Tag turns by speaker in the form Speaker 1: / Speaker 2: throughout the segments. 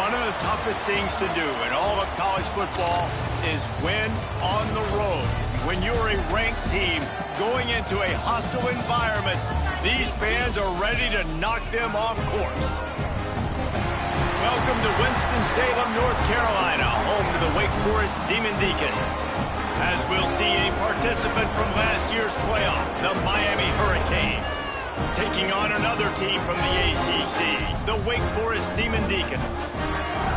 Speaker 1: One of the toughest things to do in all of college football is win on the road. When you're a ranked team going into a hostile environment, these fans are ready to knock them off course. Welcome to Winston-Salem, North Carolina, home to the Wake Forest Demon Deacons. As we'll see a participant from last year's playoff, the Miami Hurricanes, taking on another team from the ACC, the Wake Forest Demon Deacons.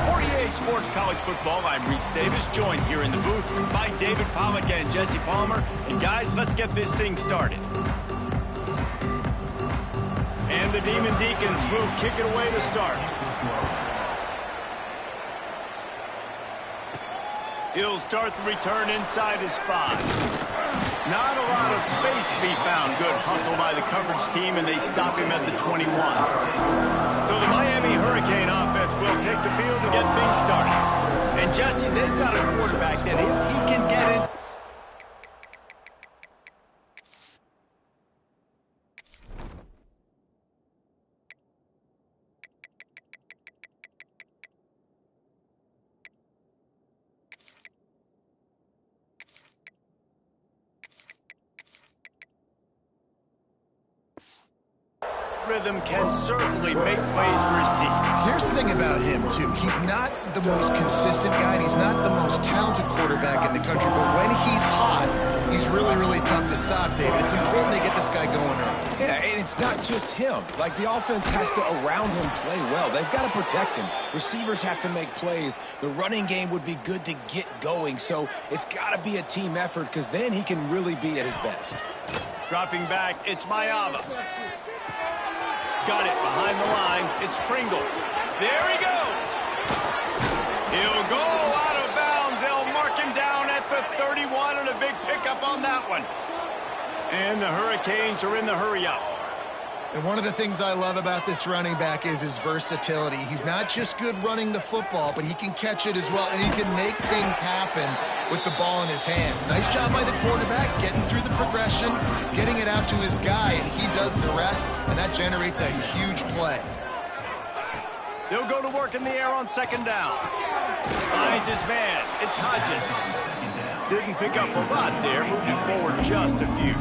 Speaker 1: 48 Sports College Football, I'm Reese Davis, joined here in the booth by David Pollack and Jesse Palmer. And guys, let's get this thing started. And the Demon Deacons will kick it away to start. He'll start the return inside his 5. Not a lot of space to be found. Good hustle by the coverage team, and they stop him at the 21. So the Miami Hurricane offense will take the field to get things started. And Jesse, they've got a quarterback that if he can get it. Rhythm can certainly make plays for his team.
Speaker 2: Here's the thing about him, too. He's not the most consistent guy, and he's not the most talented quarterback in the country, but when he's hot, he's really, really tough to stop, David. It's important they get this guy going early.
Speaker 3: Yeah, and it's not just him. Like, the offense has to, around him, play well. They've got to protect him. Receivers have to make plays. The running game would be good to get going, so it's got to be a team effort, because then he can really be at his best.
Speaker 1: Dropping back, it's Mayava. Got it behind the line. It's Pringle. There he goes. He'll go out of bounds. They'll mark him down at the 31, and a big pickup on that one. And the Hurricanes are in the hurry-up.
Speaker 2: And one of the things I love about this running back is his versatility. He's not just good running the football, but he can catch it as well, and he can make things happen with the ball in his hands. Nice job by the quarterback, getting through the progression, getting it out to his guy, and he does the rest, and that generates a huge play.
Speaker 1: They'll go to work in the air on second down. Finds his man. It's Hodges. Didn't pick up a lot there, moving forward just a few.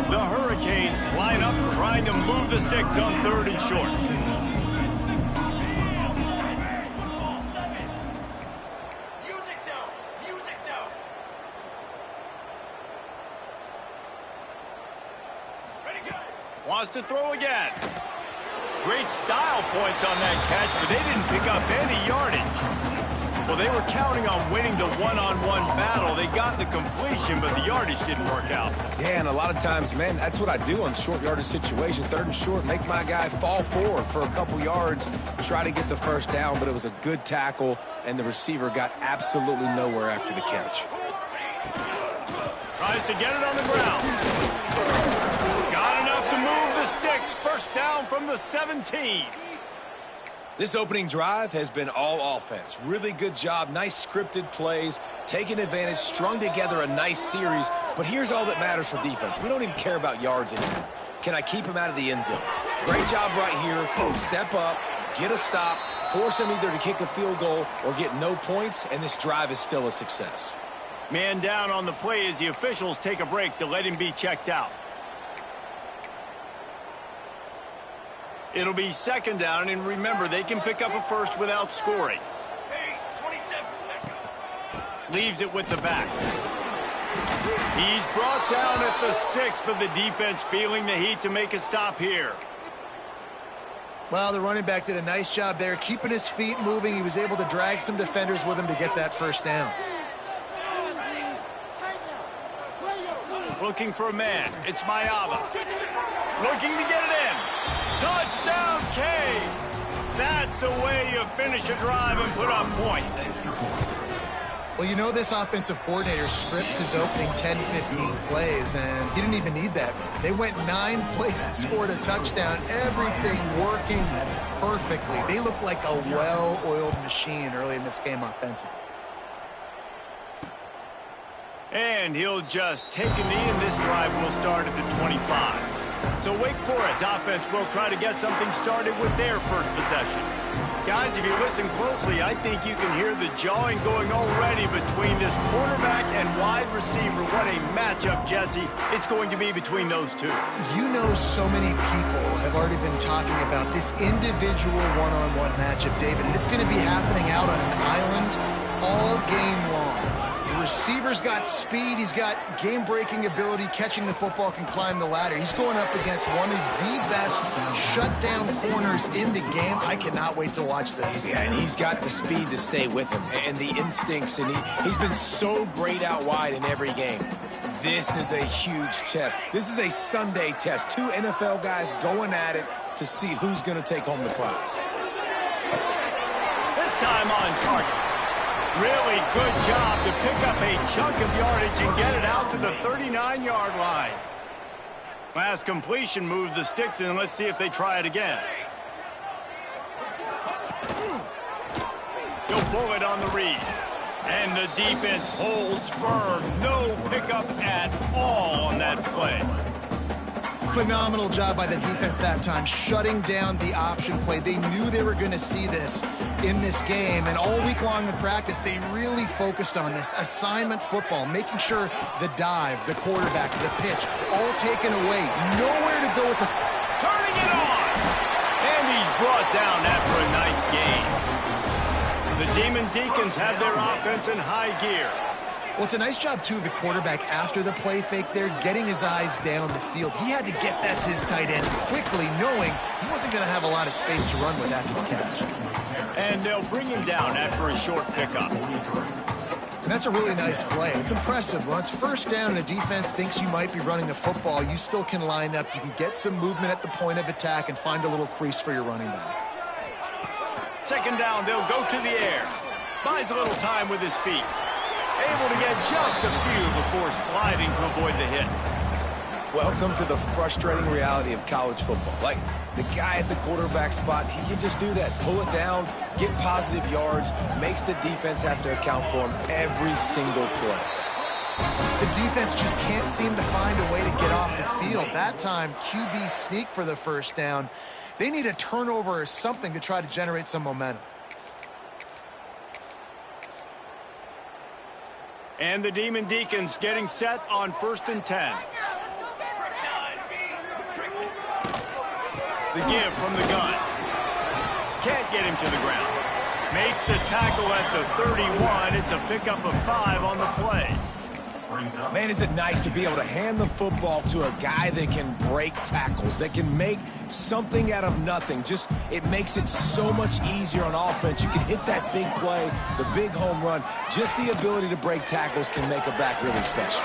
Speaker 1: The Hurricanes line up, trying to move the sticks on 3rd and short. Wants to throw again. Great style points on that catch, but they didn't pick up any yardage. Well, they were counting on winning the one-on-one battle. They got the completion, but the yardage didn't work out.
Speaker 3: Yeah, and a lot of times, man, that's what I do on short yardage situation. 3rd and short, make my guy fall forward for a couple yards, try to get the first down, but it was a good tackle, and the receiver got absolutely nowhere after the catch.
Speaker 1: Tries to get it on the ground. Got enough to move the sticks. First down from the 17.
Speaker 3: This opening drive has been all offense. Really good job, nice scripted plays, taking advantage, strung together a nice series. But here's all that matters for defense. We don't even care about yards anymore. Can I keep him out of the end zone? Great job right here. Step up, get a stop, force him either to kick a field goal or get no points, and this drive is still a success.
Speaker 1: Man down on the play as the officials take a break to let him be checked out. It'll be second down, and remember, they can pick up a first without scoring. Leaves it with the back. He's brought down at the 6, but the defense feeling the heat to make a stop here.
Speaker 2: Well, the running back did a nice job there, keeping his feet moving. He was able to drag some defenders with him to get that first down.
Speaker 1: Looking for a man. It's Mayava. Looking to get it in. Touchdown, Canes! That's the way you finish a drive and put up points.
Speaker 2: Well, you know this offensive coordinator scripts his opening 10-15 plays, and he didn't even need that. They went 9 plays and scored a touchdown. Everything working perfectly. They look like a well-oiled machine early in this game offensively.
Speaker 1: And he'll just take a knee, and this drive will start at the 25. So Wake Forest offense will try to get something started with their first possession. Guys, if you listen closely, I think you can hear the jawing going already between this quarterback and wide receiver. What a matchup, Jesse. It's going to be between those two.
Speaker 2: You know, so many people have already been talking about this individual one-on-one matchup, David, and it's going to be happening out on an island all game long. The receiver's got speed, he's got game-breaking ability, catching the football, can climb the ladder. He's going up against one of the best shutdown corners in the game. I cannot wait to watch this.
Speaker 3: Yeah, and he's got the speed to stay with him and the instincts, and he's been so great out wide in every game. This is a huge test. This is a Sunday test. Two NFL guys going at it to see who's going to take home the prize.
Speaker 1: This time on target. Really good job to pick up a chunk of yardage and get it out to the 39-yard line. Last completion moved the sticks in. Let's see if they try it again. He'll pull it on the read. And the defense holds firm. No pickup at all on that play.
Speaker 2: Phenomenal job by the defense that time, shutting down the option play. They knew they were going to see this in this game, and all week long in practice, they really focused on this assignment football, making sure the dive, the quarterback, the pitch, all taken away. Nowhere to go with the...
Speaker 1: Turning it on! And he's brought down after a nice gain. The Demon Deacons have their offense in high gear.
Speaker 2: Well, it's a nice job, too, of the quarterback after the play fake there, getting his eyes down the field. He had to get that to his tight end quickly, knowing he wasn't going to have a lot of space to run with after the catch.
Speaker 1: And they'll bring him down after a short pickup.
Speaker 2: And that's a really nice play. It's impressive. When it's first down and the defense thinks you might be running the football, you still can line up. You can get some movement at the point of attack and find a little crease for your running back.
Speaker 1: Second down, they'll go to the air. Buys a little time with his feet. Able to get just a few before sliding to avoid the hits.
Speaker 3: Welcome to the frustrating reality of college football. Like, the guy at the quarterback spot, he can just do that. Pull it down, get positive yards, makes the defense have to account for him every single play.
Speaker 2: The defense just can't seem to find a way to get off the field. That time, QB sneak for the first down. They need a turnover or something to try to generate some momentum.
Speaker 1: And the Demon Deacons getting set on 1st and 10. The give from the gun. Can't get him to the ground. Makes the tackle at the 31. It's a pickup of 5 on the play.
Speaker 3: Man, is it nice to be able to hand the football to a guy that can break tackles, that can make something out of nothing. Just, it makes it so much easier on offense. You can hit that big play, the big home run. Just the ability to break tackles can make a back really special.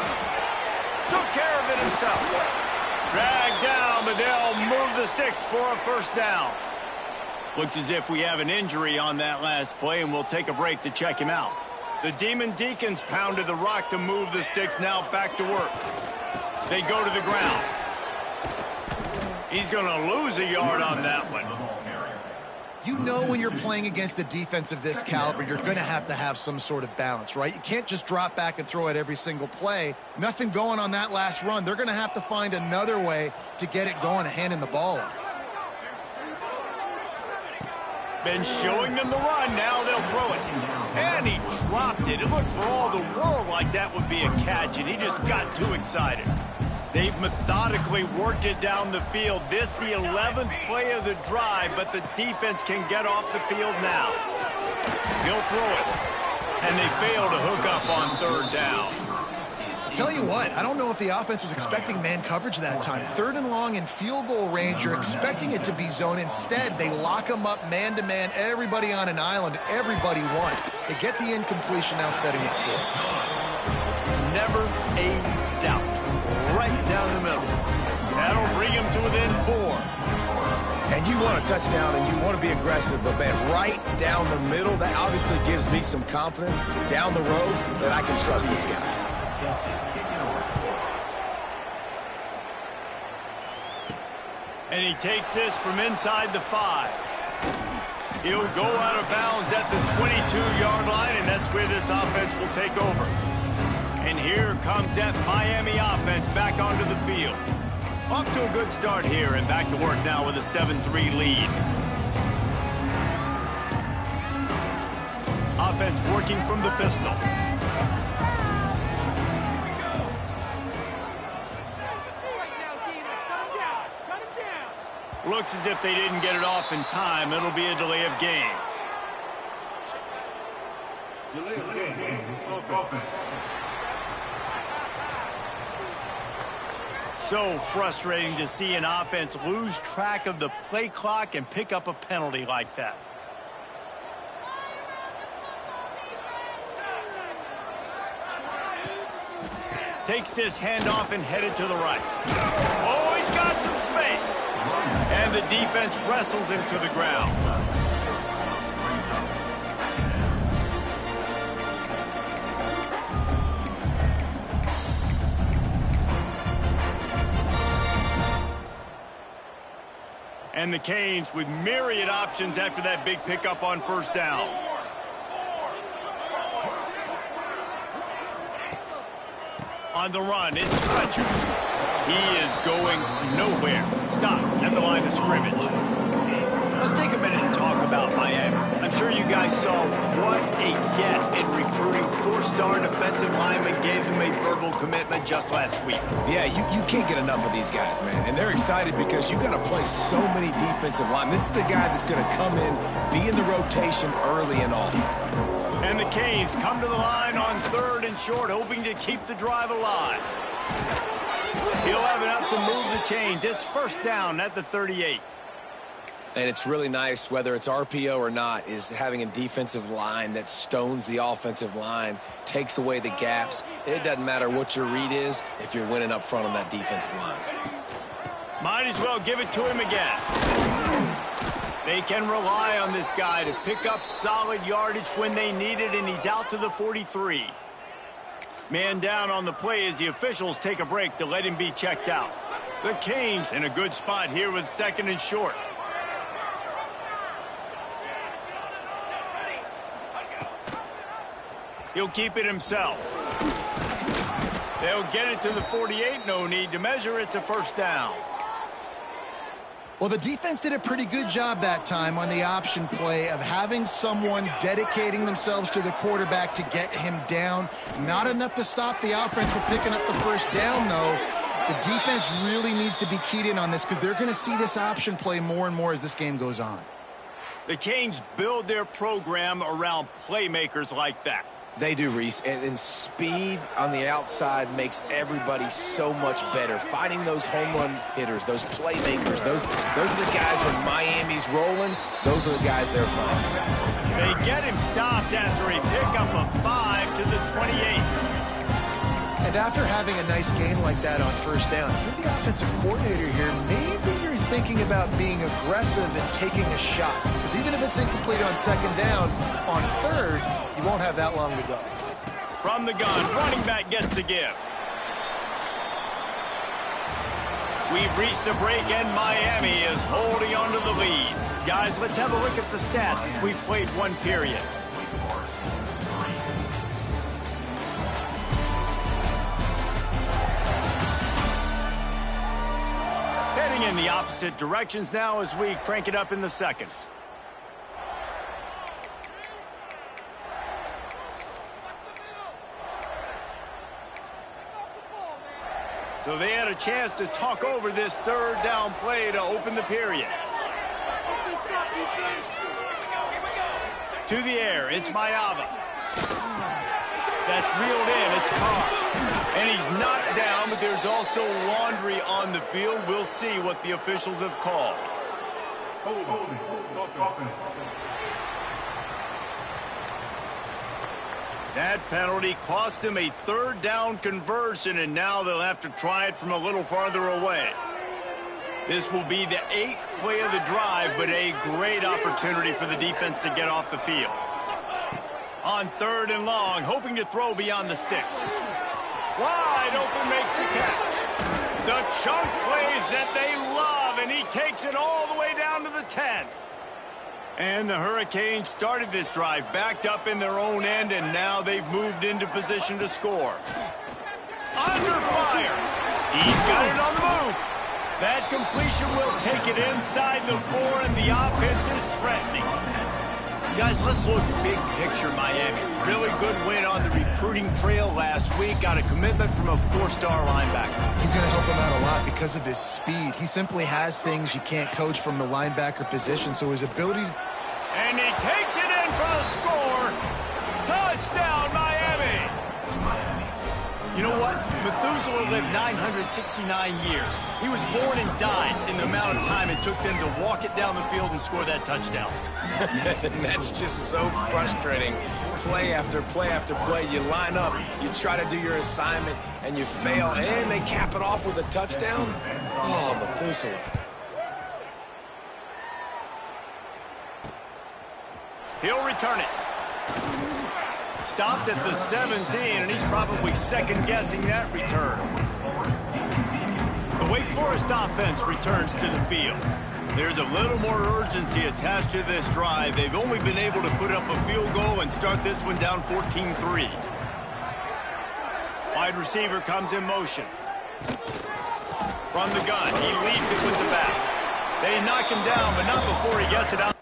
Speaker 1: Took care of it himself. Dragged down, but they'll move the sticks for a first down. Looks as if we have an injury on that last play, and we'll take a break to check him out. The Demon Deacons pounded the rock to move the sticks, now back to work. They go to the ground. He's going to lose a yard on that one.
Speaker 2: You know when you're playing against a defense of this caliber, you're going to have some sort of balance, right? You can't just drop back and throw it every single play. Nothing going on that last run. They're going to have to find another way to get it going and handing the ball off.
Speaker 1: Been showing them the run, now they'll throw it. And he dropped it. It looked for all the world like that would be a catch, and he just got too excited. They've methodically worked it down the field. This the 11th play of the drive, but the defense can get off the field now. He'll throw it. And they fail to hook up on 3rd down.
Speaker 2: Tell you what, I don't know if the offense was expecting man coverage that time. 3rd and long in field goal range, you're expecting it to be zone. Instead, they lock them up man-to-man, everybody on an island, everybody won. They get the incompletion, now setting it forth.
Speaker 1: Never a doubt. Right down the middle. That'll bring him to within 4.
Speaker 3: And you want a touchdown and you want to be aggressive, but man, right down the middle, that obviously gives me some confidence down the road that I can trust this guy.
Speaker 1: And he takes this from inside the 5. He'll go out of bounds at the 22-yard line, and that's where this offense will take over. And here comes that Miami offense back onto the field. Off to a good start here, and back to work now with a 7-3 lead. offense working from the pistol. Looks as if they didn't get it off in time. It'll be a delay of game. Delay of game. Offense. So frustrating to see an offense lose track of the play clock and pick up a penalty like that. Takes this handoff and headed to the right. Oh, he's got some space. And the defense wrestles him to the ground. And the Canes with myriad options after that big pickup on first down. On the run, it's Fletcher. He is going nowhere. Stop at the line of scrimmage. Let's take a minute and talk about Miami. I'm sure you guys saw what a get in recruiting. Four-star defensive lineman gave them a verbal commitment just last week.
Speaker 3: Yeah, you can't get enough of these guys, man. And they're excited because you got to play so many defensive linemen. This is the guy that's going to come in, be in the rotation early and often.
Speaker 1: And the Canes come to the line on 3rd and short, hoping to keep the drive alive. He'll have enough to move the chains. It's first down at the 38.
Speaker 3: And it's really nice, whether it's RPO or not, is having a defensive line that stones the offensive line, takes away the gaps. It doesn't matter what your read is if you're winning up front on that defensive line.
Speaker 1: Might as well give it to him again. They can rely on this guy to pick up solid yardage when they need it, and he's out to the 43. Man down on the play as the officials take a break to let him be checked out. The Canes in a good spot here with 2nd and short. He'll keep it himself. They'll get it to the 48. No need to measure. It's a first down.
Speaker 2: Well, the defense did a pretty good job that time on the option play of having someone dedicating themselves to the quarterback to get him down. Not enough to stop the offense from picking up the first down, though. The defense really needs to be keyed in on this because they're going to see this option play more and more as this game goes on.
Speaker 1: The Canes build their program around playmakers like that.
Speaker 3: They do, Reese, and speed on the outside makes everybody so much better. Finding those home run hitters, those playmakers, those are the guys when Miami's rolling, those are the guys they're finding.
Speaker 1: They get him stopped after a pickup of 5 to the 28.
Speaker 2: And after having a nice gain like that on first down, if you're the offensive coordinator here, maybe you're thinking about being aggressive and taking a shot. Because even if it's incomplete on 2nd down, on 3rd, you won't have that long to go.
Speaker 1: From the gun, running back gets the give. We've reached a break, and Miami is holding on to the lead. Guys, let's have a look at the stats as we've played one period. Heading in the opposite directions now as we crank it up in the 2nd. So they had a chance to talk over this 3rd down play to open the period. To the air, it's Mayava. That's reeled in, it's Carr. And he's knocked down, but there's also laundry on the field. We'll see what the officials have called. That penalty cost him a 3rd down conversion, and now they'll have to try it from a little farther away. This will be the 8th play of the drive, but a great opportunity for the defense to get off the field. On 3rd and long, hoping to throw beyond the sticks. Wide open makes the catch. The chunk plays that they love, and he takes it all the way down to the 10. And the Hurricanes started this drive backed up in their own end, and now they've moved into position to score. Under fire. He's got it on the move. That completion will take it inside the 4, and the offense is threatening. Guys, let's look big picture Miami. Really good win on the recruiting trail last week. Got a commitment from a 4-star linebacker.
Speaker 2: He's going to help him out a lot because of his speed. He simply has things you can't coach from the linebacker position, so his ability...
Speaker 1: And he takes it in for the score. Touchdown, Miami! You know what? Methuselah lived 969 years. He was born and died in the amount of time it took them to walk it down the field and score that touchdown.
Speaker 3: That's just so frustrating. Play after play after play. You line up, you try to do your assignment, and you fail, and they cap it off with a touchdown? Oh, Methuselah.
Speaker 1: He'll return it. Stopped at the 17, and he's probably second-guessing that return. The Wake Forest offense returns to the field. There's a little more urgency attached to this drive. They've only been able to put up a field goal and start this one down 14-3. Wide receiver comes in motion. From the gun, he leads it with the back. They knock him down, but not before he gets it out.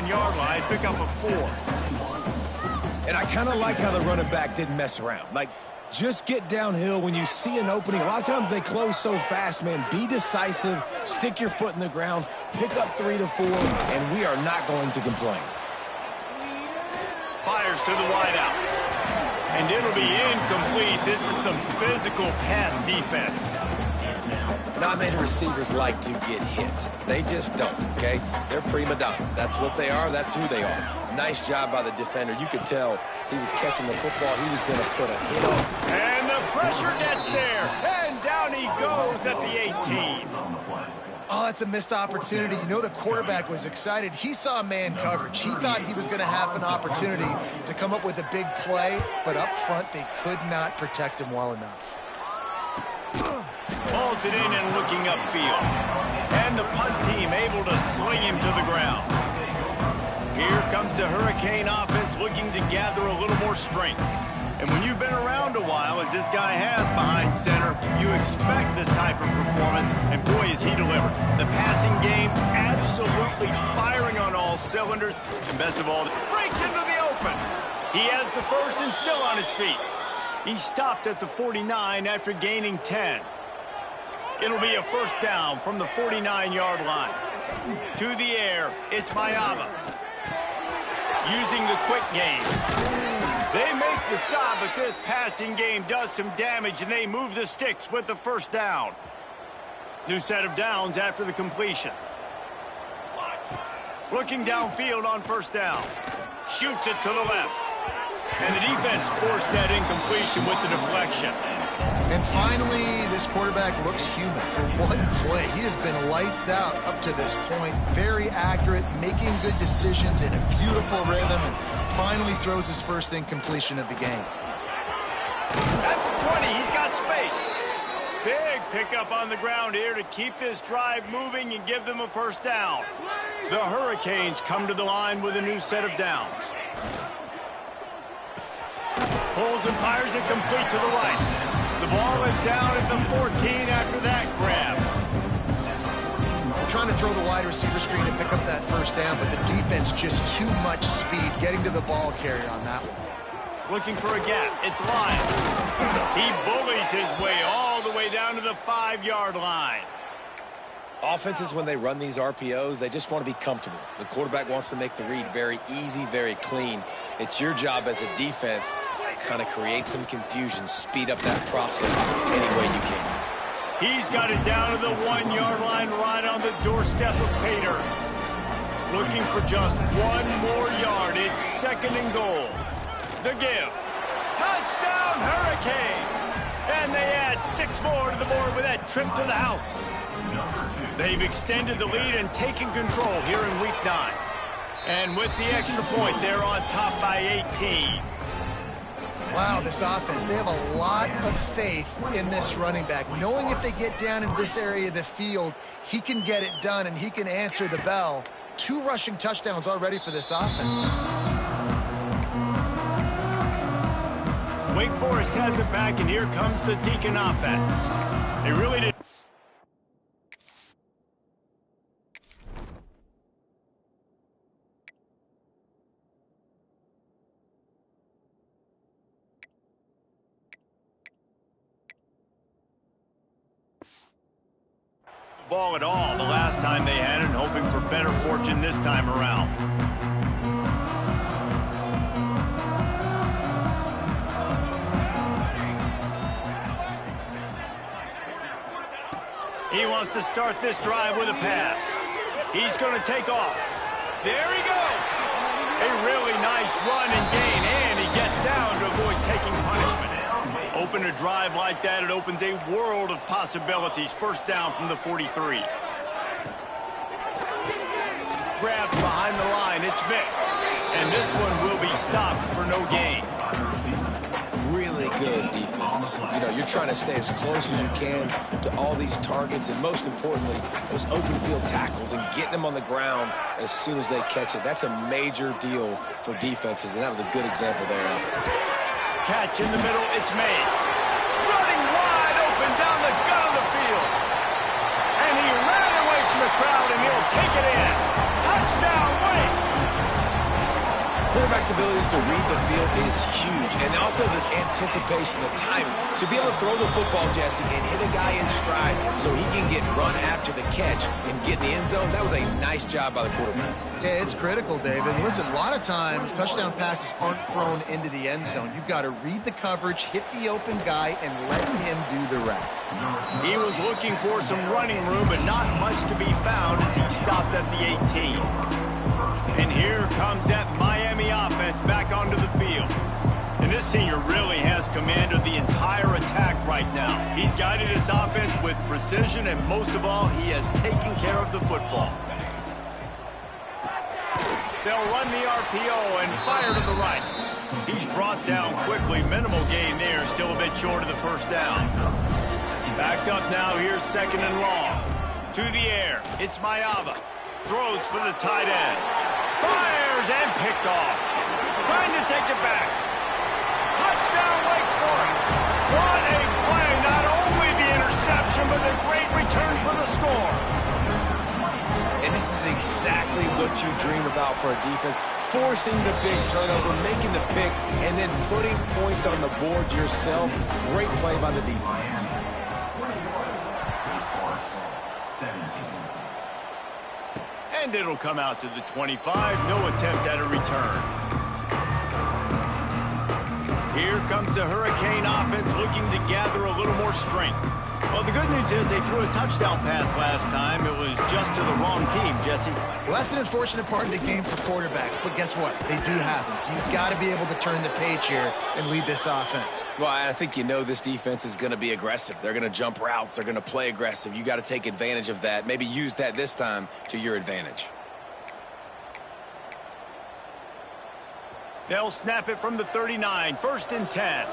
Speaker 1: Yard line, pick up a 4.
Speaker 3: And I kind of like how the running back didn't mess around. Like, just get downhill when you see an opening. A lot of times they close so fast, man. Be decisive, stick your foot in the ground, pick up 3 to 4, and we are not going to complain.
Speaker 1: Fires to the wideout. And it'll be incomplete. This is some physical pass defense.
Speaker 3: Not many receivers like to get hit. They just don't, okay? They're prima donnas. That's what they are. That's who they are. Nice job by the defender. You could tell he was catching the football. He was going to put a hit on.
Speaker 1: And the pressure gets there. And down he goes at the 18.
Speaker 2: Oh, that's a missed opportunity. You know, the quarterback was excited. He saw man coverage. He thought he was going to have an opportunity to come up with a big play, but up front they could not protect him well enough.
Speaker 1: Pulls it in and looking upfield. And the punt team able to sling him to the ground. Here comes the Hurricane offense looking to gather a little more strength. And when you've been around a while, as this guy has behind center, you expect this type of performance, and boy, is he delivered. The passing game absolutely firing on all cylinders, and best of all, breaks into the open. He has the first and still on his feet. He stopped at the 49 after gaining 10. It'll be a first down from the 49-yard line. To the air, it's Mayaba. Using the quick game. They make the stop, but this passing game does some damage, and they move the sticks with the first down. New set of downs after the completion. Looking downfield on first down. Shoots it to the left. And the defense forced that incompletion with the deflection.
Speaker 2: And finally, this quarterback looks human for one play. He has been lights out up to this point. Very accurate, making good decisions in a beautiful rhythm, and finally throws his first incompletion of the game.
Speaker 1: That's a 20. He's got space. Big pickup on the ground here to keep this drive moving and give them a first down. The Hurricanes come to the line with a new set of downs. Pulls and fires it complete to the right. The ball is down at the 14 after that grab.
Speaker 2: Trying to throw the wide receiver screen and pick up that first down, but the defense just too much speed getting to the ball carrier on that one.
Speaker 1: Looking for a gap. It's Lyon. He bullies his way all the way down to the 5-yard line.
Speaker 3: Offenses, when they run these RPOs, they just want to be comfortable. The quarterback wants to make the read very easy, very clean. It's your job as a defense to kind of create some confusion, speed up that process any way you can.
Speaker 1: He's got it down to the 1-yard line right on the doorstep of Pater. Looking for just one more yard. It's 2nd and goal. The give. Touchdown, Hurricanes! And they add 6 more to the board with that trip to the house. They've extended the lead and taken control here in Week 9. And with the extra point, they're on top by 18.
Speaker 2: Wow, this offense, they have a lot of faith in this running back, knowing if they get down in this area of the field, he can get it done and he can answer the bell. 2 rushing touchdowns already for this offense.
Speaker 1: Wake Forest has it back, and here comes the Deacon offense. They really did. Ball at all the last time they had it, and hoping for better fortune this time around. He wants to start this drive with a pass. He's going to take off. There he goes. A really nice run and gain, and he gets down to avoid taking punishment. Open a drive like that, it opens a world of possibilities. First down from the 43. Grabbed behind the line, it's Vick. And this one will be stopped for no gain.
Speaker 3: Really good defense. You know, you're trying to stay as close as you can to all these targets, and most importantly, those open field tackles and getting them on the ground as soon as they catch it. That's a major deal for defenses, and that was a good example there.
Speaker 1: Catch in the middle, it's Mays. Running wide open down the gut of the field. And he ran away from the crowd, and he'll take it in. Touchdown, Wake!
Speaker 3: Quarterback's abilities to read the field is huge, and also the anticipation, the timing. To be able to throw the football, Jesse, and hit a guy in stride so he can get run after the catch and get in the end zone, that was a nice job by the quarterback.
Speaker 2: Yeah, it's critical, David. Listen, a lot of times touchdown passes aren't thrown into the end zone. You've got to read the coverage, hit the open guy, and let him do the rest.
Speaker 1: He was looking for some running room, but not much to be found as he stopped at the 18. And here comes that Miami offense back onto the field. And this senior really has command of the entire attack right now. He's guided his offense with precision, and most of all, he has taken care of the football. They'll run the RPO and fire to the right. He's brought down quickly. Minimal gain there, still a bit short of the first down. Backed up now, here's 2nd and long. To the air, it's Mayava. Throws for the tight end. Fires and picked off. Trying to take it back. Touchdown, Wake Forest. What a play. Not only the interception, but the great return for the score.
Speaker 3: And this is exactly what you dream about for a defense. Forcing the big turnover, making the pick, and then putting points on the board yourself. Great play by the defense.
Speaker 1: And it'll come out to the 25. No attempt at a return. Here comes the Hurricane offense looking to gather a little more strength. Well, the good news is they threw a touchdown pass last time. It was just to the wrong team, Jesse.
Speaker 2: Well, that's an unfortunate part of the game for quarterbacks, but guess what? They do happen. So you've got to be able to turn the page here and lead this offense.
Speaker 3: Well, I think you know this defense is going to be aggressive. They're going to jump routes. They're going to play aggressive. You got to take advantage of that. Maybe use that this time to your advantage.
Speaker 1: They'll snap it from the 39. 1st and 10.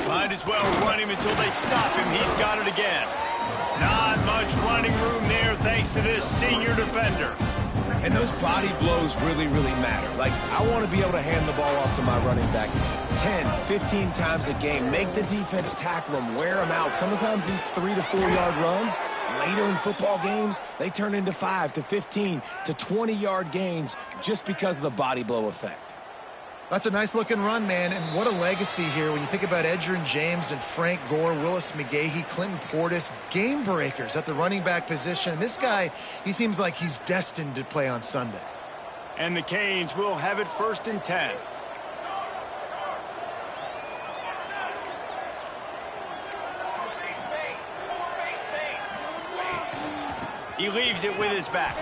Speaker 1: Might as well run him until they stop him. He's got it again. Not much running room there thanks to this senior defender.
Speaker 3: And those body blows really, really matter. Like, I want to be able to hand the ball off to my running back 10, 15 times a game. Make the defense tackle them, wear them out. Sometimes these 3 to 4 yard runs, later in football games, they turn into 5 to 15 to 20 yard gains just because of the body blow effect.
Speaker 2: That's a nice-looking run, man, and what a legacy here when you think about Edgerrin James and Frank Gore, Willis McGahee, Clinton Portis, game breakers at the running back position. This guy, he seems like he's destined to play on Sunday.
Speaker 1: And the Canes will have it 1st and 10. He leaves it with his back.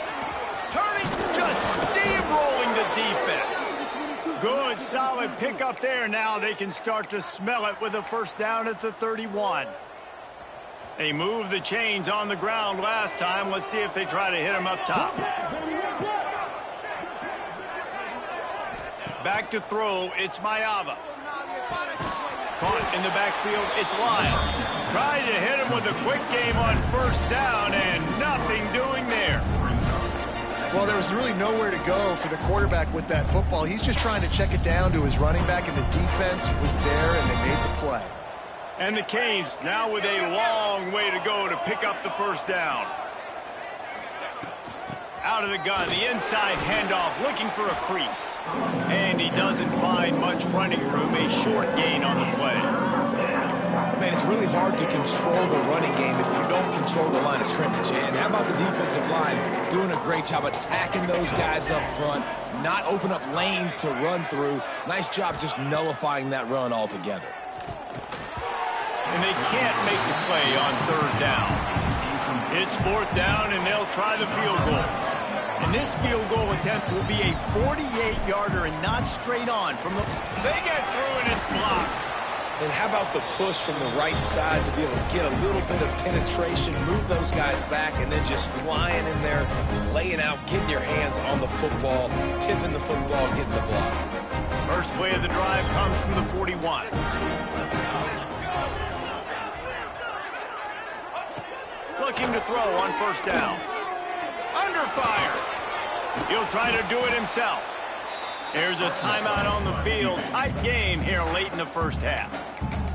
Speaker 1: Turning, just steamrolling the defense. Good, solid pickup there. Now they can start to smell it with a first down at the 31. They moved the chains on the ground last time. Let's see if they try to hit him up top. Back to throw, it's Maiava. Caught in the backfield, it's Lyle. Trying to hit him with a quick game on first down, and nothing doing there.
Speaker 2: Well, there was really nowhere to go for the quarterback with that football. He's just trying to check it down to his running back, and the defense was there, and they made the play.
Speaker 1: And the Canes now with a long way to go to pick up the first down. Out of the gun, the inside handoff, looking for a crease. And he doesn't find much running room, a short gain on the play.
Speaker 3: Man, it's really hard to control the running game if you don't control the line of scrimmage. And how about the defensive line doing a great job attacking those guys up front, not open up lanes to run through. Nice job just nullifying that run altogether.
Speaker 1: And they can't make the play on third down. It's fourth down, and they'll try the field goal. And this field goal attempt will be a 48-yarder and not straight on from the... They get through, and it's blocked.
Speaker 3: And how about the push from the right side to be able to get a little bit of penetration, move those guys back, and then just flying in there, laying out, getting your hands on the football, tipping the football, getting the block.
Speaker 1: First play of the drive comes from the 41. Looking to throw on first down. Under fire. He'll try to do it himself. There's a timeout on the field. Tight game here late in the first half.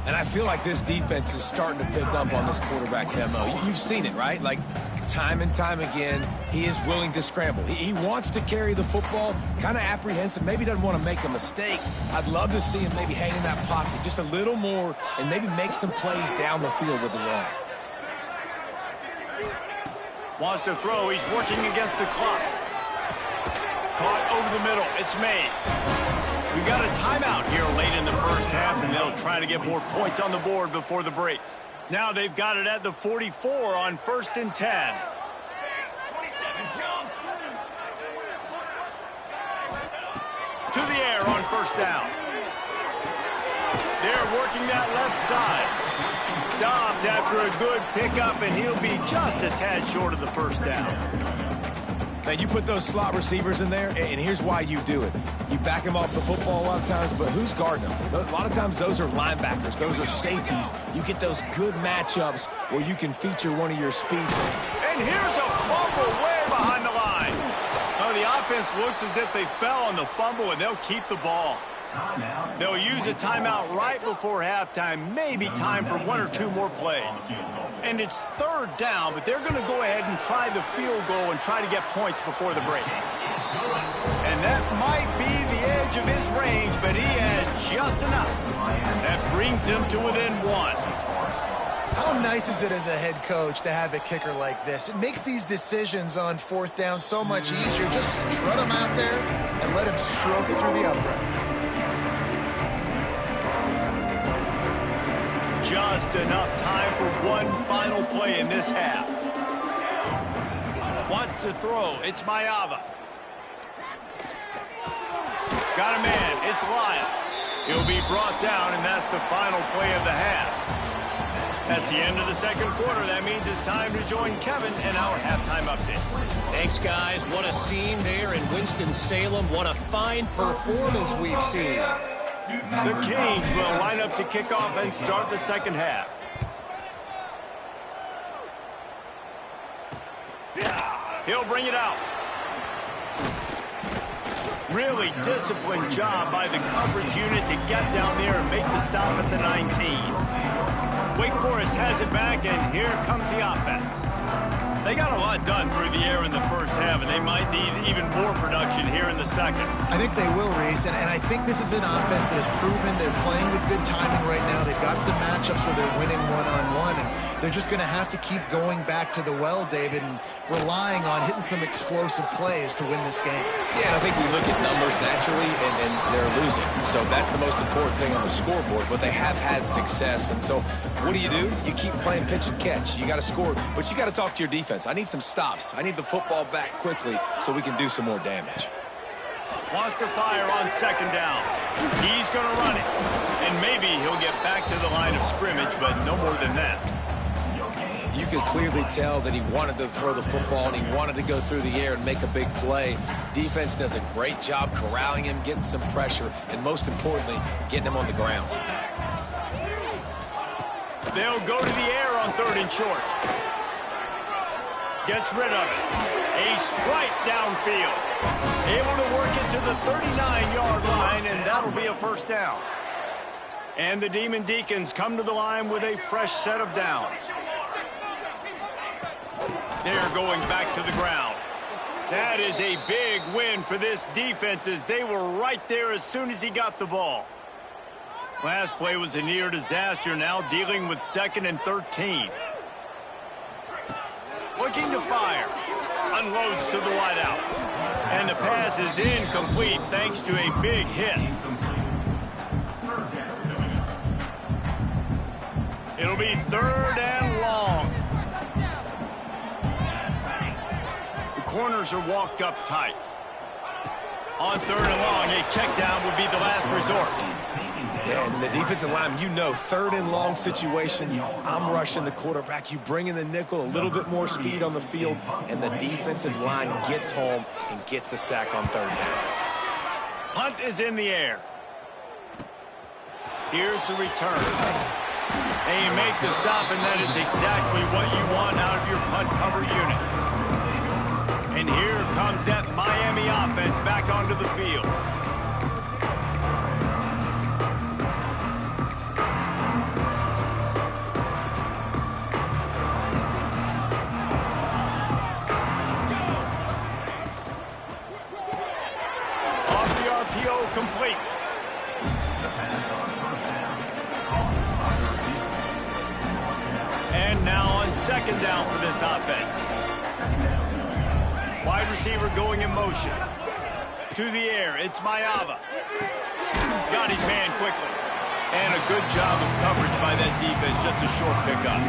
Speaker 3: And I feel like this defense is starting to pick up on this quarterback's MO. You've seen it, right? Like, time and time again, he is willing to scramble. He wants to carry the football, kind of apprehensive, maybe doesn't want to make a mistake. I'd love to see him maybe hang in that pocket just a little more and maybe make some plays down the field with his arm.
Speaker 1: Wants to throw. He's working against the clock. Caught over the middle. It's Mays. We got a timeout here late in the first half, and they'll try to get more points on the board before the break. Now they've got it at the 44 on 1st and 10. To the air on first down. They're working that left side. Stopped after a good pickup, and he'll be just a tad short of the first down.
Speaker 3: Now, you put those slot receivers in there, and here's why you do it. You back them off the football a lot of times, but who's guarding them? A lot of times, those are linebackers. Those are safeties. You get those good matchups where you can feature one of your speeds.
Speaker 1: And here's a fumble way behind the line. Oh, the offense looks as if they fell on the fumble, and they'll keep the ball. They'll use a timeout right before halftime, maybe time for one or two more plays. And it's third down, but they're going to go ahead and try the field goal and try to get points before the break. And that might be the edge of his range, but he had just enough. That brings him to within one.
Speaker 2: How nice is it as a head coach to have a kicker like this? It makes these decisions on fourth down so much easier. Just strut him out there and let him stroke it through the uprights.
Speaker 1: Just enough time for one final play in this half. Wants to throw. It's Maiava. Got a man. It's Lyle. He'll be brought down, and that's the final play of the half. That's the end of the second quarter. That means it's time to join Kevin in our halftime update.
Speaker 4: Thanks, guys. What a scene there in Winston-Salem. What a fine performance we've seen.
Speaker 1: The Canes will line up to kick off and start the second half. He'll bring it out. Really disciplined job by the coverage unit to get down there and make the stop at the 19. Wake Forest has it back, and here comes the offense. They got a lot done through the air in the first half, and they might need even more production here in the second.
Speaker 2: I think they will, Reese, and I think this is an offense that has proven they're playing with good timing right now. They've got some matchups where they're winning one-on-one, and they're just going to have to keep going back to the well, David, and relying on hitting some explosive plays to win this game.
Speaker 3: Yeah, and I think we look at numbers naturally, and they're losing. So that's the most important thing on the scoreboard, but they have had success. And so what do? You keep playing pitch and catch. You got to score, but you got to talk to your defense. defense. I need some stops. I need the football back quickly so we can do some more damage.
Speaker 1: Wants to fire on second down. He's going to run it. And maybe he'll get back to the line of scrimmage, but no more than that.
Speaker 3: You could clearly tell that he wanted to throw the football and he wanted to go through the air and make a big play. Defense does a great job corralling him, getting some pressure, and most importantly, getting him on the ground.
Speaker 1: They'll go to the air on 3rd and short. Gets rid of it. A strike downfield. Able to work it to the 39-yard line, and that'll be a first down. And the Demon Deacons come to the line with a fresh set of downs. They're going back to the ground. That is a big win for this defense as they were right there as soon as he got the ball. Last play was a near disaster, now dealing with 2nd and 13. Looking to fire. Unloads to the wideout. And the pass is incomplete thanks to a big hit. It'll be 3rd and long. The corners are walked up tight. On 3rd and long, a check down would be the last resort.
Speaker 3: Yeah, and the defensive line, you know, 3rd and long situations, I'm rushing the quarterback. You bring in the nickel, a little bit more speed on the field, and the defensive line gets home and gets the sack on 3rd down.
Speaker 1: Punt is in the air. Here's the return. And you make the stop, and that is exactly what you want out of your punt cover unit. And here comes that Miami offense back onto the field. Off the RPO, complete. And now on 2nd down for this offense. Wide receiver going in motion. To the air, it's Mayava. Got his man quickly. And a good job of coverage by that defense, just a short pickup.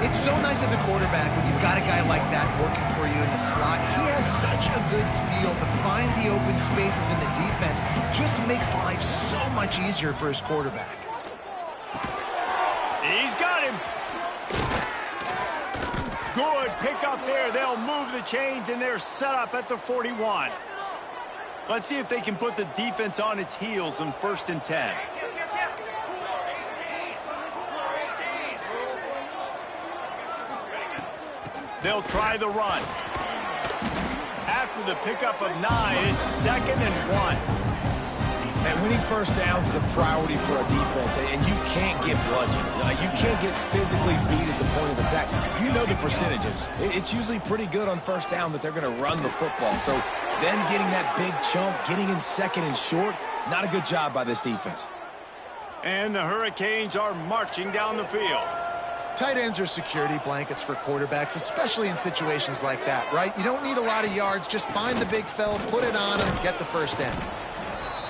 Speaker 5: It's so nice as a quarterback when you've got a guy like that working for you in the slot. He has such a good feel to find the open spaces in the defense. Just makes life so much easier for his quarterback.
Speaker 1: He's got him. Good pick up there. They'll move the chains, and they're set up at the 41. Let's see if they can put the defense on its heels on 1st and 10. They'll try the run. After the pickup of 9, it's 2nd and 1.
Speaker 3: Man, winning first downs is a priority for a defense, and you can't get bludgeoned. You can't get physically beat at the point of attack. You know the percentages. It's usually pretty good on 1st down that they're going to run the football. So then getting that big chunk, getting in 2nd and short, not a good job by this defense.
Speaker 1: And the Hurricanes are marching down the field.
Speaker 2: Tight ends are security blankets for quarterbacks, especially in situations like that, right? You don't need a lot of yards. Just find the big fella, put it on him, get the first down.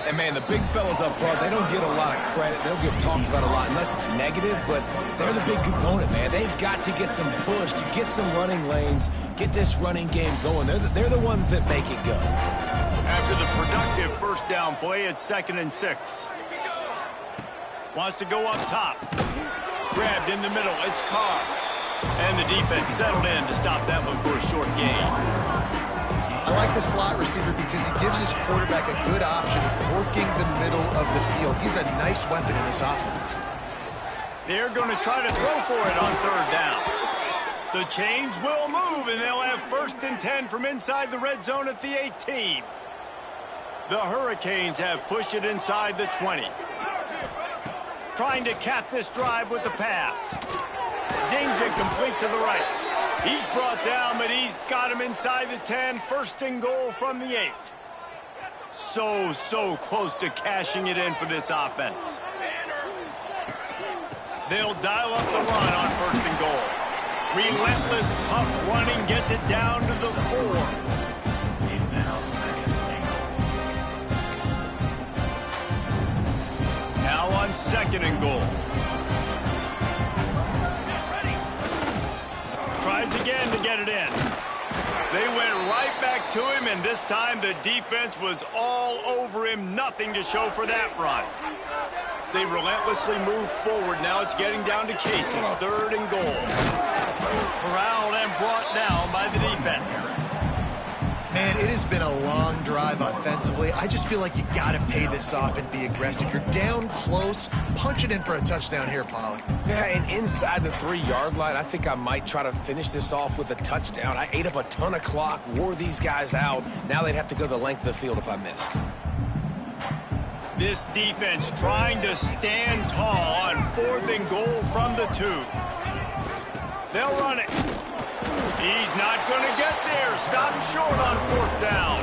Speaker 3: And, man, the big fellas up front, they don't get a lot of credit. They'll get talked about a lot unless it's negative, but they're the big component, man. They've got to get some push, to get some running lanes, get this running game going. They're the ones that make it go.
Speaker 1: After the productive 1st down play, it's 2nd and 6. Wants to go up top. Grabbed in the middle, it's Carr. And the defense settled in to stop that one for a short gain.
Speaker 2: I like the slot receiver because he gives his quarterback a good option of working the middle of the field. He's a nice weapon in this offense.
Speaker 1: They're going to try to throw for it on 3rd down. The chains will move, and they'll have 1st and 10 from inside the red zone at the 18. The Hurricanes have pushed it inside the 20. Trying to cap this drive with the pass. Zings it complete to the right. He's brought down, but he's got him inside the 10. 1st and goal from the 8. So close to cashing it in for this offense. They'll dial up the run on 1st and goal. Relentless, tough running gets it down to the 4. Now on 2nd and goal. Tries again. to get it in. They went right back to him, and this time the defense was all over him. Nothing to show for that run. They relentlessly moved forward. Now it's getting down to Casey's 3rd and goal. Corralled and brought down by the defense.
Speaker 5: Man, it has been a long drive offensively. I just feel like you got to pay this off and be aggressive. You're down close. Punch it in for a touchdown here, Pollock.
Speaker 3: Yeah, and inside the 3-yard line, I think I might try to finish this off with a touchdown. I ate up a ton of clock, wore these guys out. Now they'd have to go the length of the field if I missed.
Speaker 1: This defense trying to stand tall on 4th and goal from the 2. They'll run it. He's not going to get there. Stop short on 4th down.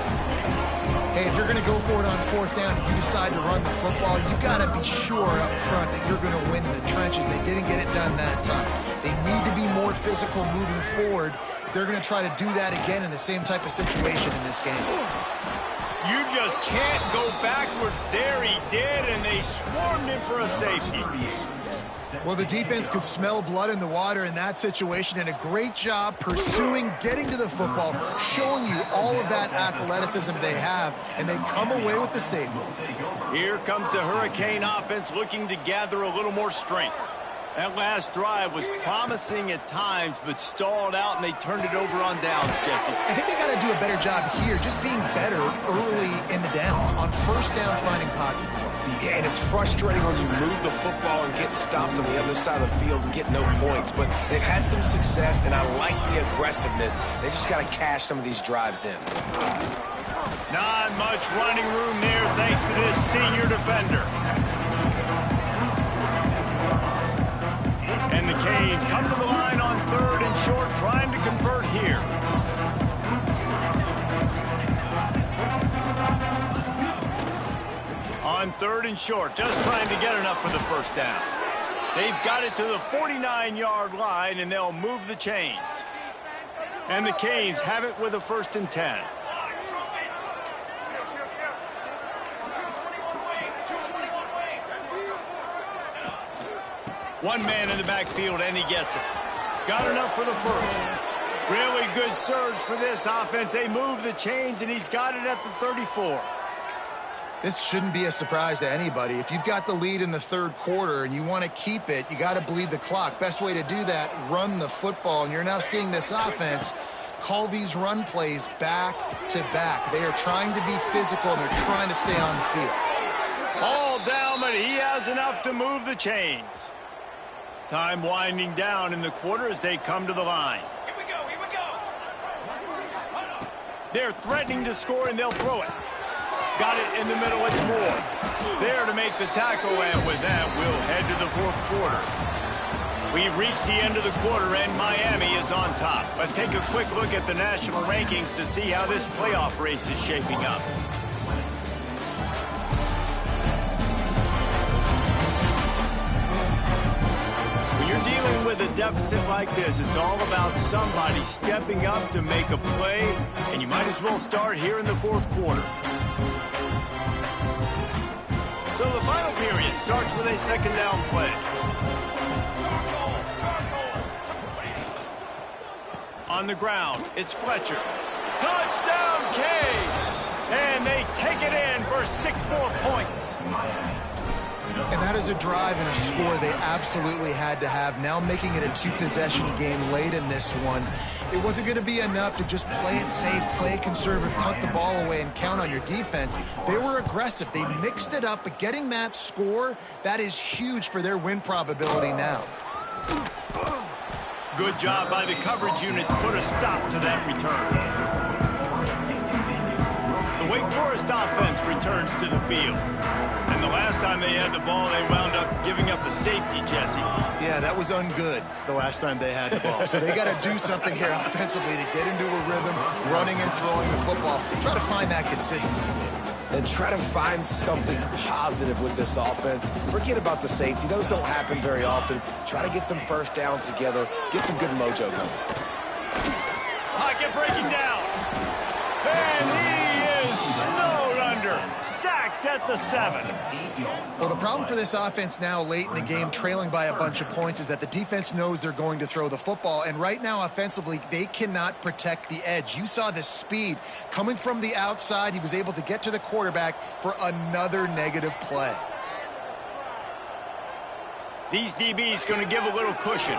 Speaker 2: Hey, if you're going to go for it on 4th down and you decide to run the football, you got to be sure up front that you're going to win the trenches. They didn't get it done that time. They need to be more physical moving forward. They're going to try to do that again in the same type of situation in this game.
Speaker 1: You just can't go backwards there. He did, and they swarmed him for a safety.
Speaker 2: Well, the defense could smell blood in the water in that situation, and a great job pursuing, getting to the football, showing you all of that athleticism they have, and they come away with the safety.
Speaker 1: Here comes the Hurricane offense looking to gather a little more strength. That last drive was promising at times, but stalled out, and they turned it over on downs, Jesse.
Speaker 2: I think they got to do a better job here, just being better early in the downs, on 1st down, finding positive plays.
Speaker 3: Yeah, and it's frustrating when you move the football and get stopped on the other side of the field and get no points, but they've had some success, and I like the aggressiveness. They just got to cash some of these drives in.
Speaker 1: Not much running room there thanks to this senior defender. And the Canes come to the line on 3rd and short, trying to convert here. On 3rd and short, just trying to get enough for the 1st down. They've got it to the 49-yard line, and they'll move the chains. And the Canes have it with a 1st and 10. One man in the backfield, and he gets it. Got enough for the 1st. Really good surge for this offense. They move the chains, and he's got it at the 34.
Speaker 2: This shouldn't be a surprise to anybody. If you've got the lead in the 3rd quarter and you want to keep it, you got to bleed the clock. Best way to do that, run the football. And you're now seeing this offense call these run plays back to back. They are trying to be physical, and they're trying to stay on the field.
Speaker 1: All down, but he has enough to move the chains. Time winding down in the quarter as they come to the line.
Speaker 4: Here we go, here we go.
Speaker 1: They're threatening to score, and they'll throw it. Got it in the middle, it's Moore. There to make the tackle, and with that, we'll head to the 4th quarter. We've reached the end of the quarter, and Miami is on top. Let's take a quick look at the national rankings to see how this playoff race is shaping up. When you're dealing with a deficit like this, it's all about somebody stepping up to make a play, and you might as well start here in the 4th quarter. So the final period starts with a 2nd down play. On the ground, it's Fletcher. Touchdown, Canes! And they take it in for 6 more points.
Speaker 2: And that is a drive and a score they absolutely had to have. Now making it a 2-possession game late in this one. It wasn't going to be enough to just play it safe, play it conservative, punt the ball away, and count on your defense. They were aggressive. They mixed it up, but getting that score, that is huge for their win probability now.
Speaker 1: Good job by the coverage unit to put a stop to that return. The Wake Forest offense returns to the field. And the last time they had the ball, they wound up giving up a safety, Jesse.
Speaker 2: Yeah, that was ungood the last time they had the ball. So they got to do something here offensively to get into a rhythm, running and throwing the football. Try to find that consistency.
Speaker 3: And try to find something positive with this offense. Forget about the safety. Those don't happen very often. Try to get some 1st downs together. Get some good mojo going.
Speaker 1: Pocket breaking down. And he is snowed under. Sacked first at the 7.
Speaker 2: Well, the problem for this offense now late in the game, trailing by a bunch of points, is that the defense knows they're going to throw the football. And right now, offensively, they cannot protect the edge. You saw the speed coming from the outside. He was able to get to the quarterback for another negative play.
Speaker 1: These DBs going to give a little cushion.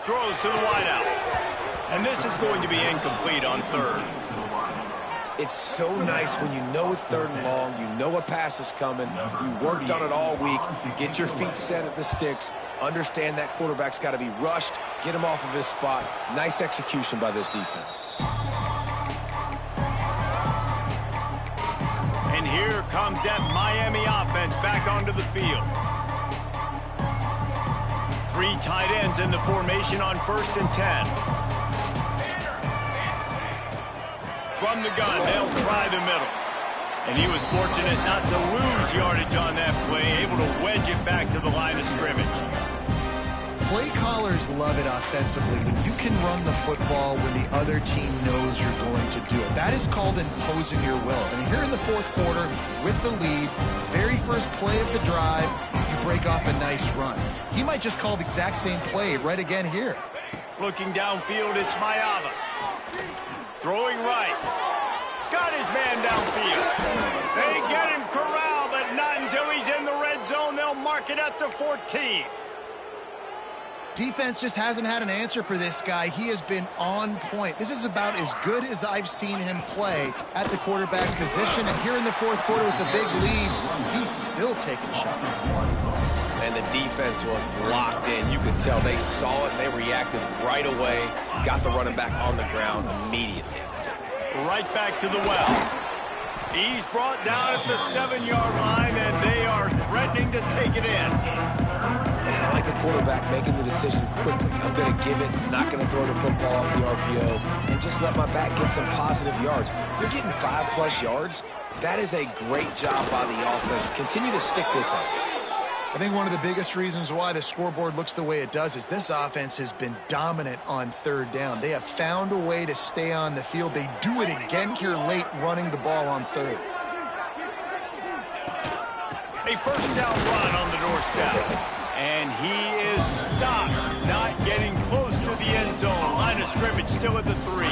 Speaker 1: Throws to the wideout. And this is going to be incomplete on 3rd.
Speaker 3: It's so nice when you know it's 3rd and long, you know a pass is coming, you worked on it all week, get your feet set at the sticks, understand that quarterback's got to be rushed, get him off of his spot. Nice execution by this defense.
Speaker 1: And here comes that Miami offense back onto the field. 3 tight ends in the formation on 1st and 10. From the gun, they'll try the middle. And he was fortunate not to lose yardage on that play, able to wedge it back to the line of scrimmage.
Speaker 2: Play callers love it offensively when you can run the football when the other team knows you're going to do it. That is called imposing your will. And here in the 4th quarter, with the lead, very first play of the drive, you break off a nice run. He might just call the exact same play right again here.
Speaker 1: Looking downfield, it's Mayava. Throwing right. Got his man downfield. They get him corralled, but not until he's in the red zone. They'll mark it at the 14.
Speaker 2: Defense just hasn't had an answer for this guy. He has been on point. This is about as good as I've seen him play at the quarterback position. And here in the 4th quarter with a big lead, he's still taking shots.
Speaker 3: And the defense was locked in. You could tell they saw it, and they reacted right away, got the running back on the ground immediately.
Speaker 1: Right back to the well. He's brought down at the 7-yard line, and they are threatening to take it in.
Speaker 3: And I like the quarterback making the decision quickly. I'm going to give it, not going to throw the football off the RPO, and just let my back get some positive yards. You're getting 5+ yards. That is a great job by the offense. Continue to stick with that.
Speaker 2: I think one of the biggest reasons why the scoreboard looks the way it does is this offense has been dominant on 3rd down. They have found a way to stay on the field. They do it again here late, running the ball on 3rd.
Speaker 1: A first down run on the doorstep. And he is stopped, not getting close to the end zone. Line of scrimmage still at the 3.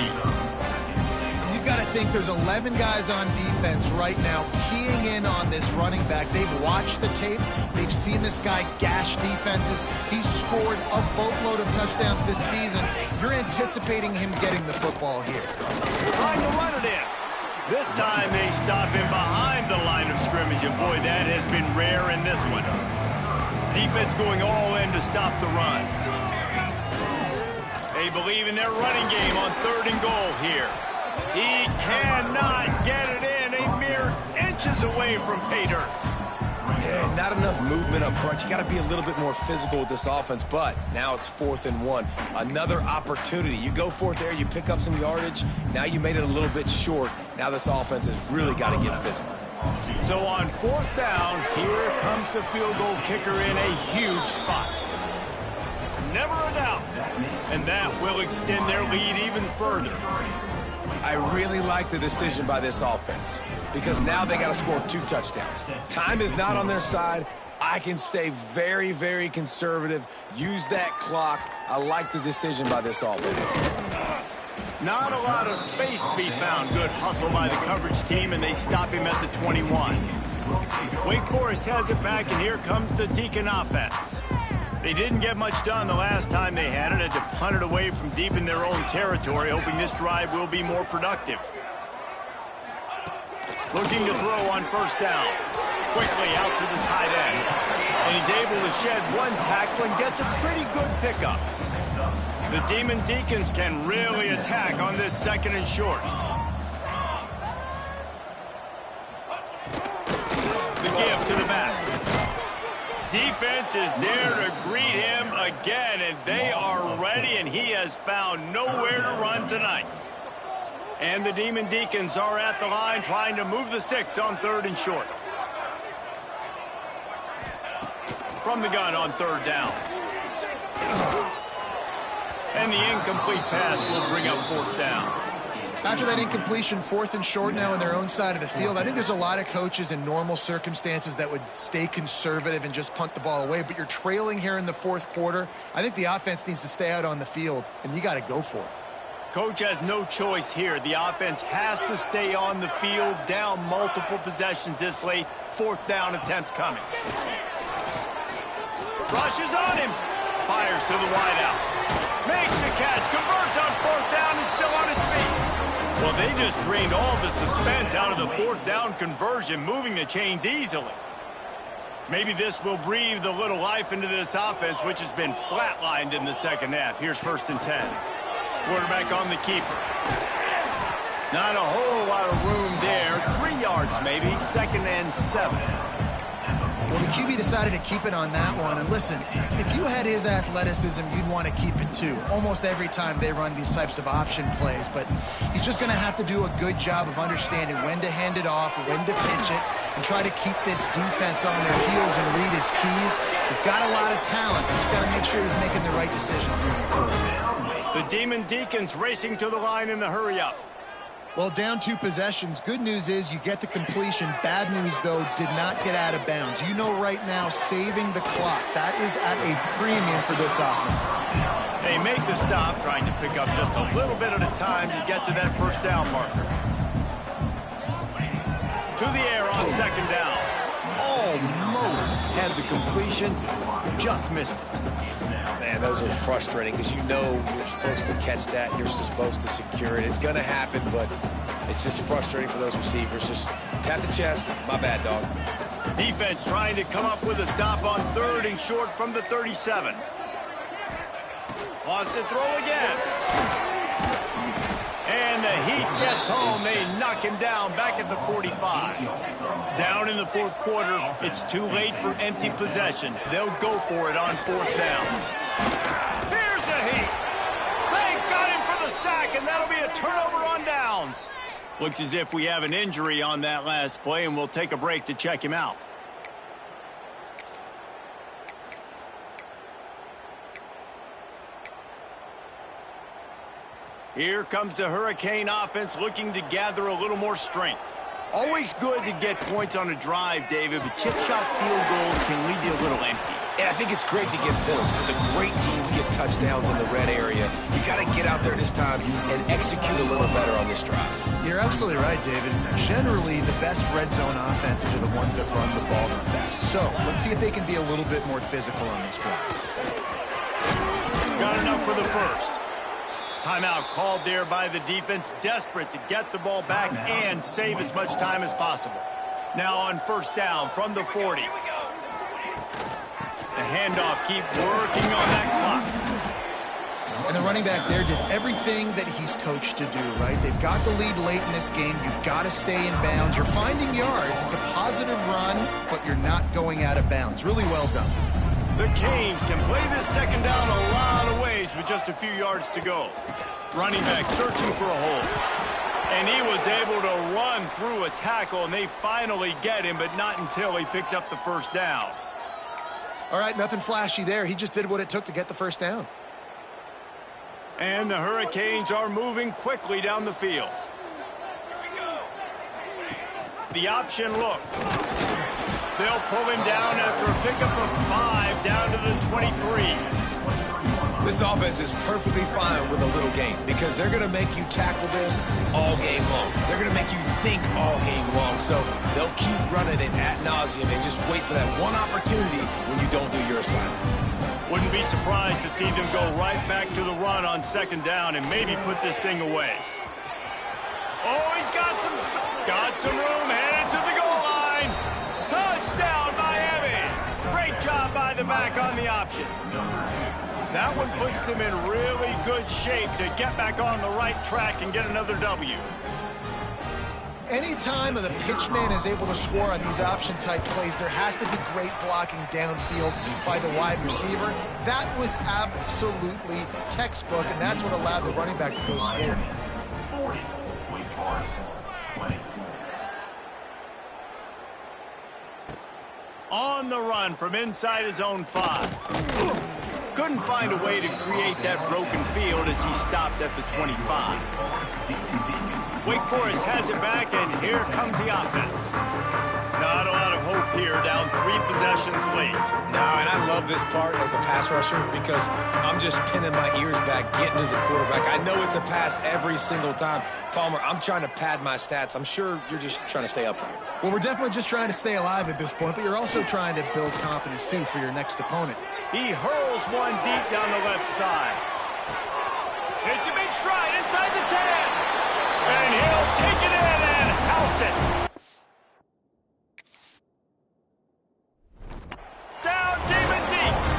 Speaker 2: You've got to think there's 11 guys on defense right now keying in on this running back. They've watched the tape. They've seen this guy gash defenses. He's scored a boatload of touchdowns this season. You're anticipating him getting the football here.
Speaker 1: Trying to run it in. This time they stop him behind the line of scrimmage, and boy, that has been rare in this one. Defense going all in to stop the run. They believe in their running game on 3rd and goal here. He cannot get it in, a mere inches away from pay dirt.
Speaker 3: Yeah, not enough movement up front. You got to be a little bit more physical with this offense, but now it's 4th and 1. Another opportunity. You go for it there, you pick up some yardage. Now you made it a little bit short. Now this offense has really got to get physical.
Speaker 1: So on 4th down, here comes the field goal kicker in a huge spot. Never a doubt. And that will extend their lead even further.
Speaker 3: I really like the decision by this offense because now they got to score 2 touchdowns. Time is not on their side. I can stay very, very conservative. Use that clock. I like the decision by this offense.
Speaker 1: Not a lot of space to be found. Good hustle by the coverage team, and they stop him at the 21. Wake Forest has it back, and here comes the Deacon offense. They didn't get much done the last time they had it. Had to punt it away from deep in their own territory, hoping this drive will be more productive. Looking to throw on 1st down. Quickly out to the tight end. And he's able to shed 1 tackle and gets a pretty good pickup. The Demon Deacons can really attack on this 2nd and short. The give to the back. Defense is there to greet him again, and they are ready, and he has found nowhere to run tonight. And the Demon Deacons are at the line trying to move the sticks on 3rd and short. From the gun on 3rd down. And the incomplete pass will bring up 4th down.
Speaker 2: After that incompletion, 4th and short now on their own side of the field, I think there's a lot of coaches in normal circumstances that would stay conservative and just punt the ball away. But you're trailing here in the 4th quarter. I think the offense needs to stay out on the field, and you got to go for it.
Speaker 1: Coach has no choice here. The offense has to stay on the field, down multiple possessions this late. 4th down attempt coming. Rushes on him. Fires to the wideout. Makes the catch. Converts on 4th down and still on his feet. Well, they just drained all the suspense out of the 4th down conversion, moving the chains easily. Maybe this will breathe a little life into this offense, which has been flatlined in the second half. Here's 1st and 10. Quarterback on the keeper. Not a whole lot of room there. 3 yards maybe. 2nd and 7.
Speaker 5: Well, the QB decided to keep it on that one. And listen, if you had his athleticism, you'd want to keep it too. Almost every time they run these types of option plays. But he's just going to have to do a good job of understanding when to hand it off, when to pitch it, and try to keep this defense on their heels and read his keys. He's got a lot of talent. He's got to make sure he's making the right decisions moving forward.
Speaker 1: The Demon Deacons racing to the line in the hurry-up.
Speaker 2: Well, down 2 possessions. Good news is you get the completion. Bad news, though, did not get out of bounds. You know right now, saving the clock. That is at a premium for this offense.
Speaker 1: They make the stop, trying to pick up just a little bit at a time to get to that 1st down marker. To the air on 2nd down. Almost had the completion, just missed it.
Speaker 3: Man, those are frustrating because you know you're supposed to catch that. You're supposed to secure it. It's going to happen, but it's just frustrating for those receivers. Just tap the chest. My bad, dog.
Speaker 1: Defense trying to come up with a stop on 3rd and short from the 37. Wants to throw again. And the Heat gets home. They knock him down back at the 45. Down in the 4th quarter, it's too late for empty possessions. They'll go for it on 4th down. Here's the Heat. They got him for the sack, and that'll be a turnover on downs. Looks as if we have an injury on that last play, and we'll take a break to check him out. Here comes the Hurricane offense looking to gather a little more strength. Always good to get points on a drive, David, but chip shot field goals can leave you a little empty.
Speaker 3: And I think it's great to get points, but the great teams get touchdowns in the red area. You got to get out there this time and execute a little better on this drive.
Speaker 5: You're absolutely right, David. Generally, the best red zone offenses are the ones that run the ball the best. So let's see if they can be a little bit more physical on this drive.
Speaker 1: Got enough for the 1st. Timeout called there by the defense, desperate to get the ball back and save as much time as possible. Now on 1st down from the 40. The handoff, keep working on that clock.
Speaker 5: And the running back there did everything that he's coached to do, right? They've got the lead late in this game. You've got to stay in bounds. You're finding yards. It's a positive run, but you're not going out of bounds. Really well done.
Speaker 1: The Canes can play this 2nd down a lot of ways with just a few yards to go. Running back searching for a hole. And he was able to run through a tackle, and they finally get him, but not until he picks up the 1st down.
Speaker 5: All right, nothing flashy there. He just did what it took to get the 1st down.
Speaker 1: And the Hurricanes are moving quickly down the field. The option look. They'll pull him down after a pickup of 5 down to the 23.
Speaker 3: This offense is perfectly fine with a little game because they're going to make you tackle this all game long. They're going to make you think all game long. So they'll keep running it ad nauseum and just wait for that one opportunity when you don't do your assignment.
Speaker 1: Wouldn't be surprised to see them go right back to the run on 2nd down and maybe put this thing away. Oh, he's got some room, headed to the goal line. Touchdown, Miami. Great job by the back on the option. That one puts them in really good shape to get back on the right track and get another W.
Speaker 5: Anytime the pitchman is able to score on these option-type plays, there has to be great blocking downfield by the wide receiver. That was absolutely textbook, and that's what allowed the running back to go score.
Speaker 1: On the run from inside his own 5. Couldn't find a way to create that broken field as he stopped at the 25. Wake Forest has it back, and here comes the offense. Not a lot of hope here, down 3 possessions late.
Speaker 3: No, and I love this part as a pass rusher because I'm just pinning my ears back, getting to the quarterback. I know it's a pass every single time. Palmer, I'm trying to pad my stats. I'm sure you're just trying to stay upright.
Speaker 5: Well, we're definitely just trying to stay alive at this point, but you're also trying to build confidence, too, for your next opponent.
Speaker 1: He hurls one deep down the left side. Hits a big stride inside the 10. And he'll take it in and house it. Down Demon Deeks.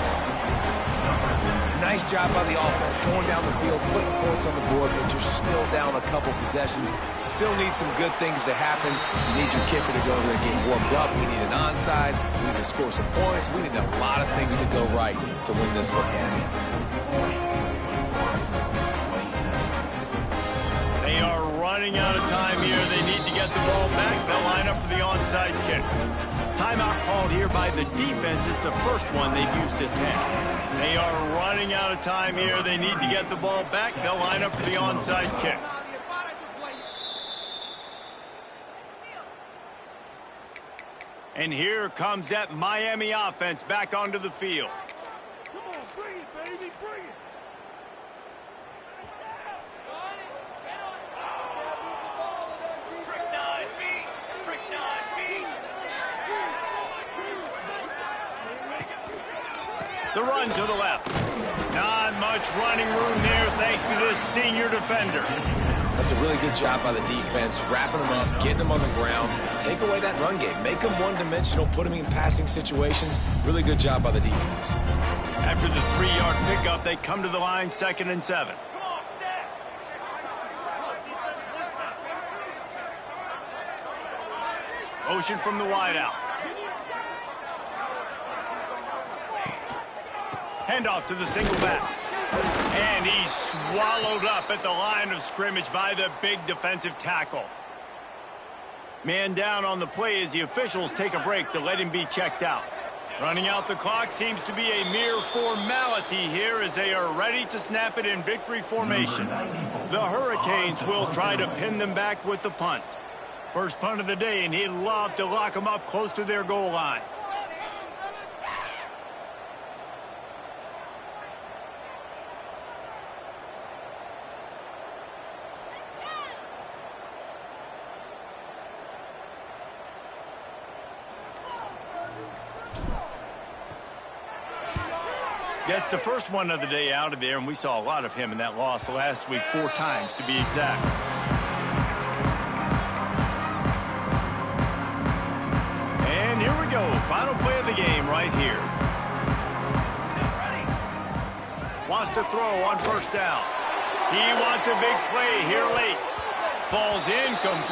Speaker 3: Nice job by the offense going down the field, putting points on the board, but you're still down a couple possessions. Still need some good things to happen. You need your kicker to go over there and get warmed up. We need an onside. We need to score some points. We need a lot of things to go right to win this football game.
Speaker 1: They are running out of time here. They need to get the ball back. They'll line up for the onside kick. Timeout called here by the defense. It's the first one they've used this half. They are running out of time here. They need to get the ball back. They'll line up for the onside kick. And here comes that Miami offense back onto the field.
Speaker 6: Come on, bring it, baby, bring it.
Speaker 1: The run to the left. Not much running room there thanks to this senior defender.
Speaker 3: That's a really good job by the defense, wrapping them up, getting them on the ground. Take away that run game. Make them one-dimensional, put them in passing situations. Really good job by the defense.
Speaker 1: After the 3-yard pickup, they come to the line, 2nd and 7. Motion from the wideout. Handoff to the single back. And he's swallowed up at the line of scrimmage by the big defensive tackle. Man down on the play as the officials take a break to let him be checked out. Running out the clock seems to be a mere formality here as they are ready to snap it in victory formation. The Hurricanes will try to pin them back with the punt. First punt of the day, and he'd love to lock them up close to their goal line. Gets the first one of the day out of there, and we saw a lot of him in that loss last week, 4 times to be exact. And here we go, final play of the game right here. Wants to throw on first down. He wants a big play here late. Falls incomplete.